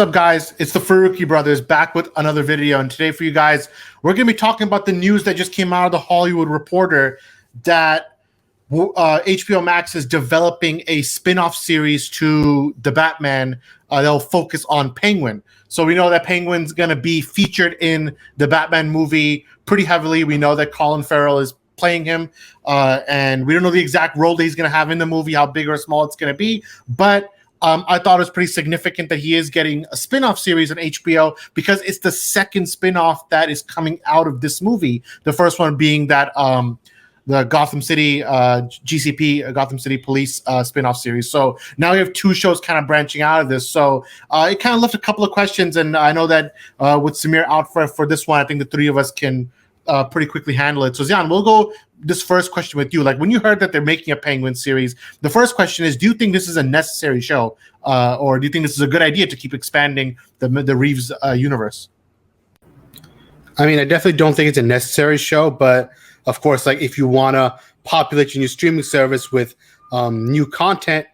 up, guys? It's the Farooqi brothers back with another video. And today for you guys, we're going to be talking about the news that just came out of the Hollywood Reporter that HBO Max is developing a spin-off series to The Batman. They'll focus on Penguin. So we know that Penguin's going to be featured in the Batman movie pretty heavily. We know that Colin Farrell is playing him. And we don't know the exact role that he's going to have in the movie, how big or small it's going to be. But I thought it was pretty significant that he is getting a spin-off series on HBO because it's the second spin-off that is coming out of this movie. The first one being that the Gotham City GCP, Gotham City Police spin-off series. So now we have two shows kind of branching out of this. So it kind of left a couple of questions, and I know that with Samir out for this one, I think the three of us can pretty quickly handle it. So Zian, we'll go this first question with you. Like, when you heard that they're making a Penguin series, the first question is, do you think this is a necessary show, or do you think this is a good idea to keep expanding the Reeves universe? I mean, I definitely don't think it's a necessary show, but of course, like, if you want to populate your new streaming service with new content,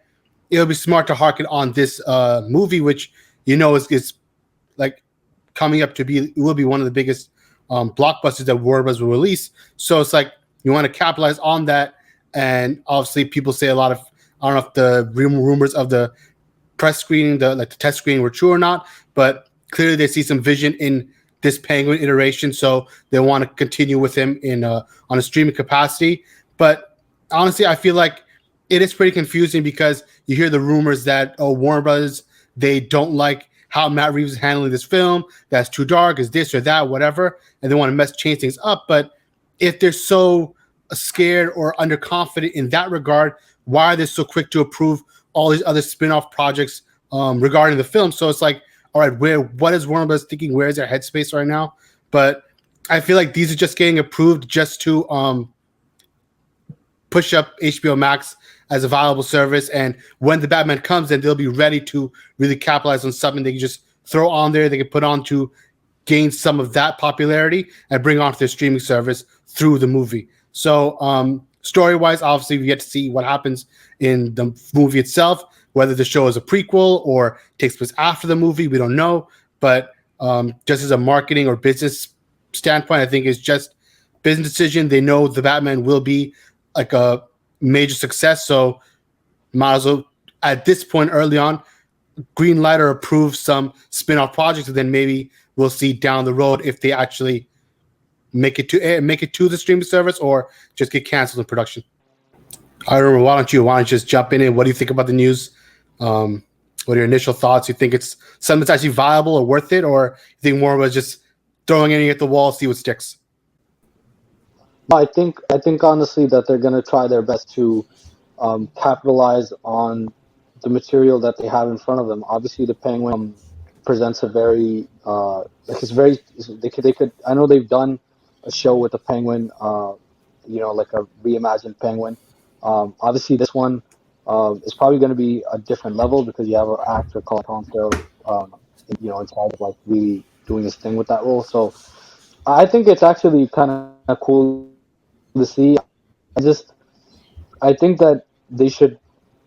it'll be smart to harken on this movie, which is like coming up to be, it will be one of the biggest blockbusters that Warner Bros. Will release. So it's like, you want to capitalize on that. And obviously people say a lot of, I don't know if the rumors of the press screening, the test screening were true or not, but clearly they see some vision in this Penguin iteration. So they want to continue with him on a streaming capacity. But honestly, I feel like it is pretty confusing because you hear the rumors that, Warner Brothers, they don't like how Matt Reeves is handling this film. That's too dark, is this or that, whatever. And they want to change things up. But if they're so scared or underconfident in that regard, why are they so quick to approve all these other spin-off projects regarding the film? So it's like, all right, what is Warner Bros. Thinking? Where is their headspace right now? But I feel like these are just getting approved just to push up HBO Max as a viable service. And when the Batman comes, then they'll be ready to really capitalize on something they can just throw on there. They can put on to gain some of that popularity and bring onto their streaming service through the movie. So story-wise, obviously, we get to see what happens in the movie itself, whether the show is a prequel or takes place after the movie, we don't know. But just as a marketing or business standpoint, I think it's just business decision. They know the Batman will be like a major success, so might as well, at this point early on, green light or approve some spin-off projects, and then maybe we'll see down the road if they actually make it to the streaming service or just get canceled in production. I don't know. Why don't you just jump in? What do you think about the news? What are your initial thoughts? You think it's something that's actually viable or worth it, or you think more was just throwing anything at the wall, see what sticks? I think honestly that they're going to try their best to capitalize on the material that they have in front of them. Obviously, the Penguin presents a very they could. I know they've done a show with the Penguin, like a reimagined Penguin. Obviously, this one is probably going to be a different level because you have an actor called Colin Farrell, in charge of like really doing his thing with that role. So I think it's actually kind of cool to see. I think that they should,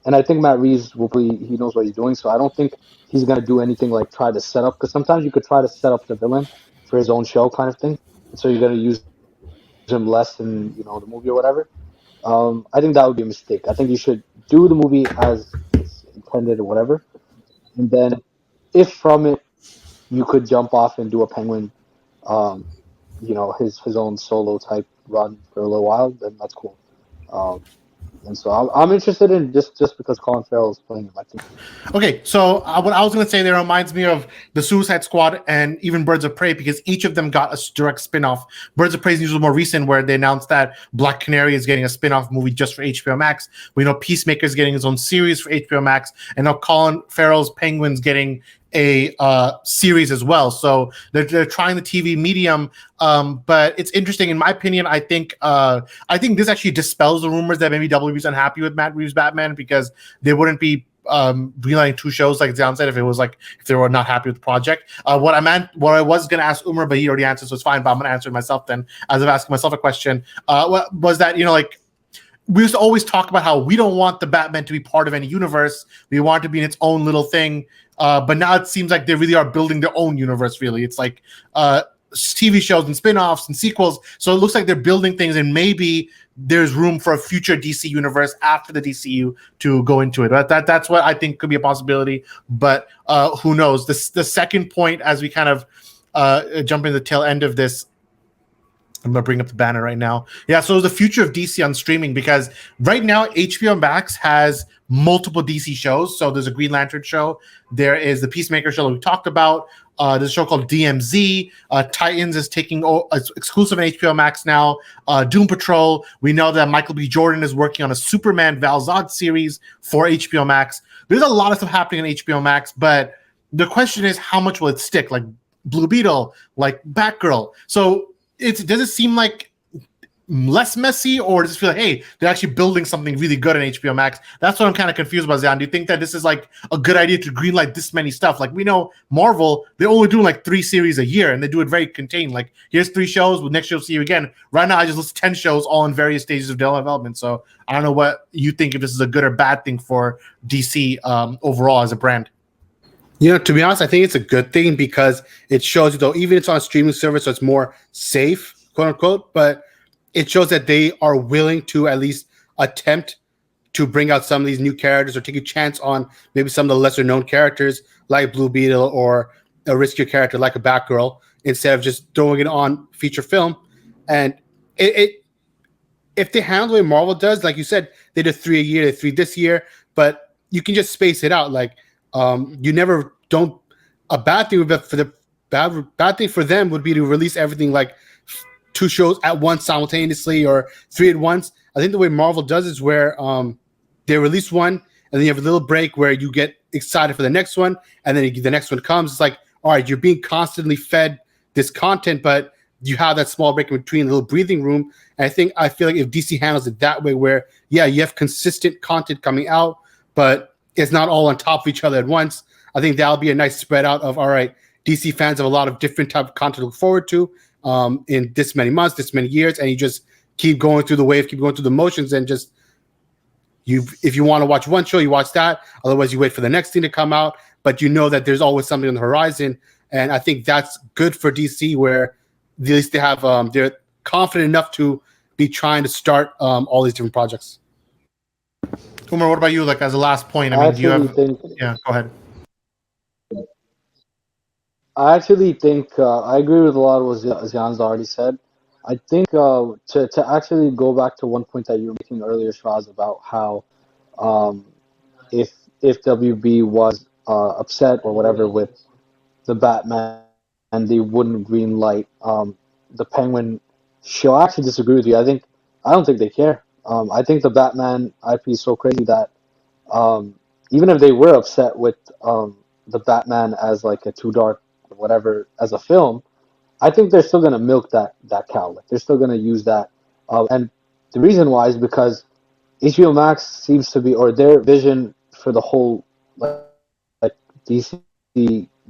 and I think Matt Reeves he knows what he's doing. So I don't think he's going to do anything like try to set up, because sometimes you could try to set up the villain for his own show kind of thing. So you're going to use him less in the movie or whatever. I think that would be a mistake. I think you should do the movie as it's intended or whatever, and then if from it you could jump off and do a Penguin, his own solo type run for a little while, then that's cool. And so I'm interested in just because Colin Farrell is playing in my team. Okay, so what I was going to say there reminds me of the Suicide Squad and even Birds of Prey, because each of them got a direct spin-off. Birds of Prey is usually more recent, where they announced that Black Canary is getting a spin-off movie just for HBO Max. We know Peacemaker is getting his own series for HBO Max, and now Colin Farrell's Penguin's getting a series as well. So they're trying the TV medium, but it's interesting. In my opinion, I think this actually dispels the rumors that maybe WB's unhappy with Matt Reeves' Batman, because they wouldn't be greenlighting two shows like Zian said if they were not happy with the project. What I was going to ask Umar, but he already answered, so it's fine. But I'm going to answer it myself then, as of asking myself a question. What was that? we used to always talk about how we don't want the Batman to be part of any universe. We want it to be in its own little thing. But now it seems like they really are building their own universe, really. It's like TV shows and spin-offs and sequels. So it looks like they're building things, and maybe there's room for a future DC universe after the DCU to go into it. That's what I think could be a possibility. But who knows? The second point, as we kind of jump into the tail end of this, I'm going to bring up the banner right now. Yeah, so the future of DC on streaming, because right now HBO Max has multiple DC shows. So there's a Green Lantern show. There is the Peacemaker show that we talked about. There's a show called DMZ. Titans is taking it's exclusive on HBO Max now. Doom Patrol. We know that Michael B. Jordan is working on a Superman Val Zod series for HBO Max. There's a lot of stuff happening on HBO Max, but the question is, how much will it stick? Like Blue Beetle, like Batgirl. So does it seem like less messy, or does it feel like, hey, they're actually building something really good on HBO Max? That's what I'm kind of confused about, Zion. Do you think that this is like a good idea to greenlight this many stuff? Like, we know Marvel, they only do like 3 series a year, and they do it very contained. Like, here's 3 shows, next year we'll see you again. Right now, I just list 10 shows all in various stages of development. So I don't know what you think, if this is a good or bad thing for DC overall as a brand. You know, to be honest, I think it's a good thing, because it shows, though, even it's on a streaming service, so it's more safe, quote unquote, but it shows that they are willing to at least attempt to bring out some of these new characters, or take a chance on maybe some of the lesser known characters like Blue Beetle, or a riskier character like a Batgirl, instead of just throwing it on feature film. And if they handle the way Marvel does, like you said, they did 3 a year, they did 3 this year, but you can just space it out. Like, you never don't. A bad thing for the bad thing for them would be to release everything like 2 shows at once simultaneously, or 3 at once. I think the way Marvel does is where they release one, and then you have a little break where you get excited for the next one, and then the next one comes. It's like, all right, you're being constantly fed this content, but you have that small break in between, a little breathing room. And I feel like if DC handles it that way, where you have consistent content coming out, but it's not all on top of each other at once, I think that'll be a nice spread out of, all right, DC fans have a lot of different type of content to look forward to in this many months, this many years, and you just keep going through the wave, keep going through the motions, and just if you want to watch one show, you watch that. Otherwise, you wait for the next thing to come out, but you know that there's always something on the horizon. And I think that's good for DC, where at least they have they're confident enough to be trying to start all these different projects. Umar, what about you? Like, as a last point, I mean, do you have? Yeah, go ahead. I actually think I agree with a lot of what Zian's already said. I think to actually go back to one point that you were making earlier, Shraz, about how if WB was upset or whatever with the Batman, and they wouldn't green light the Penguin show, I actually disagree with you. I don't think they care. I think the Batman IP is so crazy that even if they were upset with the Batman as like a Too Dark or whatever as a film, I think they're still gonna milk that cow. Like, they're still gonna use that. And the reason why is because HBO Max seems to be, or their vision for the whole like DC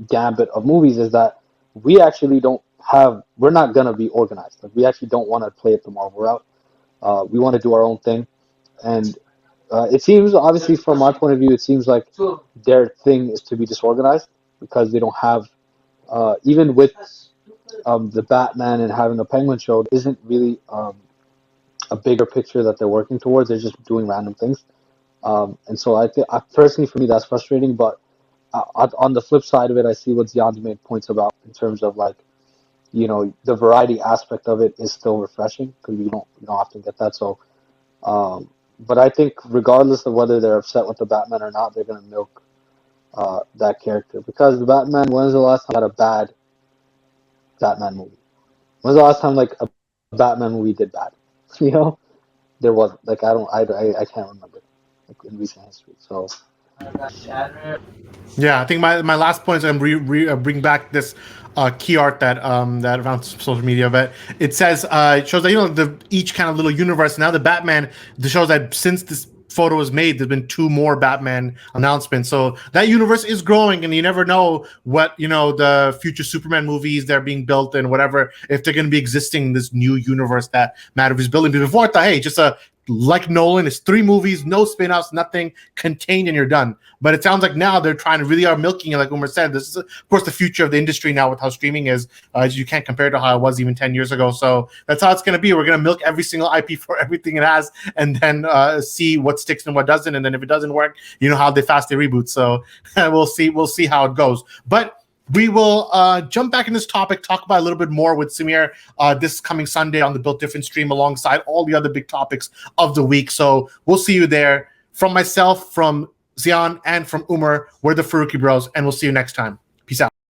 gambit of movies is that we're not gonna be organized. Like, we actually don't want to play it the Marvel route. We want to do our own thing, and it seems, obviously, from my point of view, it seems like their thing is to be disorganized, because they don't have, even with the Batman and having the Penguin show, isn't really a bigger picture that they're working towards. They're just doing random things, and so I think, personally, for me, that's frustrating. But on the flip side of it, I see what Zian's made points about in terms of, like, the variety aspect of it is still refreshing, because we don't often get that. So, but I think regardless of whether they're upset with the Batman or not, they're gonna milk that character, because the Batman. When's the last time I had a bad Batman movie? When's the last time like a Batman movie did bad? There wasn't. Like, I can't remember, like, in recent history. So. Yeah, I think my last point is I'm bring back this key art that that around social media, but it says it shows that each kind of little universe. Now the Batman, it shows that since this photo was made, there's been 2 more Batman announcements. So that universe is growing, and you never know what the future Superman movies that are being built and whatever, if they're going to be existing in this new universe that Matt Reeves is building. Before I thought, hey, just a like Nolan, it's 3 movies, no spin-offs, nothing, contained, and you're done. But it sounds like now they're trying to really are milking it, like Umar said. This is, of course, the future of the industry now with how streaming is. You can't compare it to how it was even 10 years ago. So that's how it's going to be. We're going to milk every single IP for everything it has, and then see what sticks and what doesn't. And then if it doesn't work, you know how they reboot. So we'll see how it goes. But we will jump back in this topic, talk about a little bit more with Samir this coming Sunday on the Built Different stream alongside all the other big topics of the week. So we'll see you there. From myself, from Zion, and from Umar, we're the Farooqi Bros, and we'll see you next time.